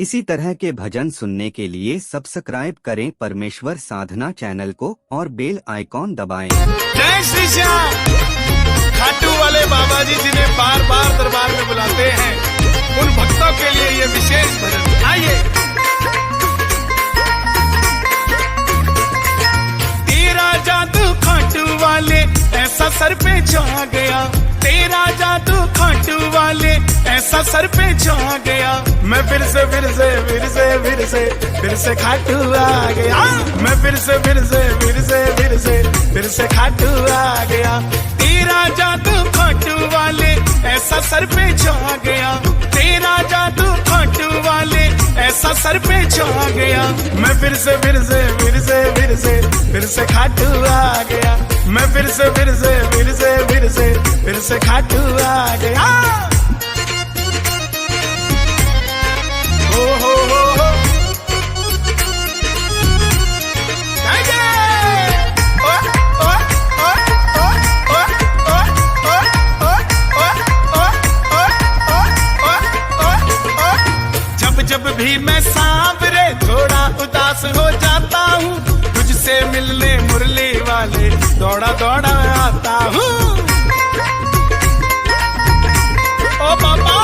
इसी तरह के भजन सुनने के लिए सब्सक्राइब करें परमेश्वर साधना चैनल को और बेल आइकॉन दबाएं। जय श्री श्याम। खाटू वाले बाबा जी जिन्हें बार बार दरबार में बुलाते हैं, उन भक्तों के लिए ये विशेष भजन। आइए। तेरा जादू खाटू वाले ऐसा सर पे छा गया, तेरा जादू खाटू वाले ऐसा सर पे छा गया। मैं फिर से खाटू आ गया। मैं फिर से खाटू आ गया। तेरा जादू खाटू वाले ऐसा सर पे छा गया, तेरा जादू खाटू वाले ऐसा सर पे छा गया। मैं फिर से खाटू आ गया। मैं फिर से खाटू आ गया। हो जब भी मैं सांवरे थोड़ा उदास हो जाता हूँ, तुझसे मिलने मुरली वाले दौड़ा दौड़ा आता हूँ। ओ बाबा,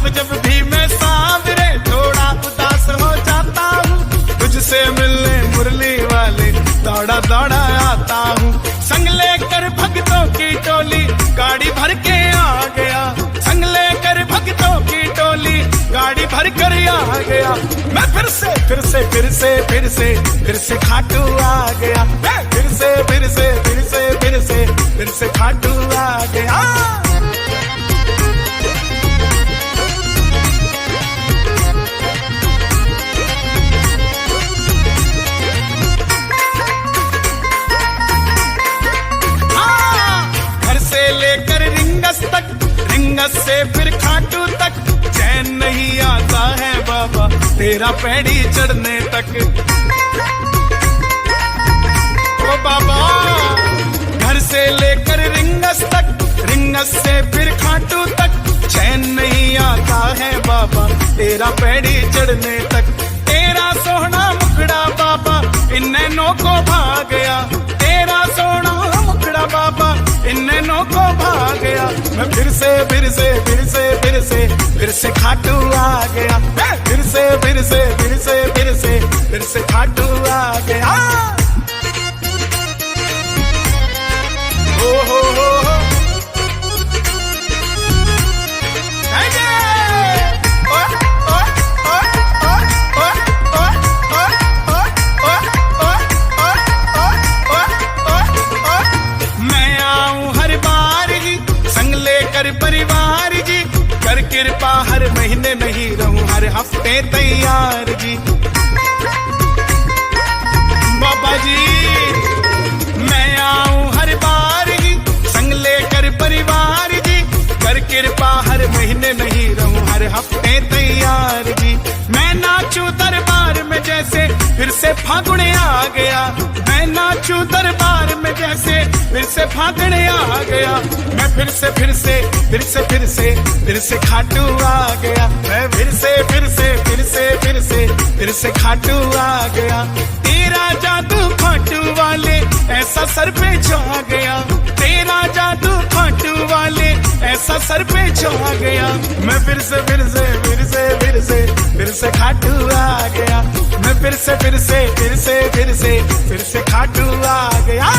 जब भी मैं सांवरे थोड़ा उदास हो जाता हूँ, तुझसे मिलने मुरली वाले दौड़ा दौड़ा आता हूँ। संग लेकर भक्तों की टोली गाड़ी भर के आ गया, संग लेकर भक्तों की टोली गाड़ी भर कर आ गया। मैं फिर से खाटू आ गया। फिर से खाटू आ गया। घर से लेकर रिंगस तक, रिंगस से फिर खाटू तक, चैन नहीं आता है बाबा तेरा पैड़ी चढ़ने तक। ओ बाबा, घर से लेकर रिंगस तक, रिंगस से फिर खाटू तक, चैन नहीं आता है बाबा तेरा पैड़ी चढ़ने तक। तेरा सोहना मुखड़ा बाबा इन नैनों को भा गया, तेरा सोहना मुखड़ा बाबा इन नैनों को भा गया। मैं फिर से खाटू आ गया। फिर से खाटू आ गया। हो मैं आऊं हर बार जी, संग लेकर परिवार जी, कर कृपा हर महीने नहीं रहूं हर हफ्ते तैयार जी। बाबा जी, मैं आऊं हर बार जी, संग लेकर परिवार जी, कर कृपा हर महीने नहीं रहूं हर हफ्ते तैयार जी। मैं नाचूं दरबार में जैसे फिर से फागुन आ गया, मैं नाचूं दरबार में जैसे फिर से फागुन आ गया। मैं फिर से खाटू आ गया। मैं फिर से खाटू आ गया। तेरा जादू खाटू वाले ऐसा सर पे छा गया, तेरा जादू खाटू वाले ऐसा सर पे छा गया। मैं फिर से खाटू आ गया। मैं फिर से खाटू आ गया।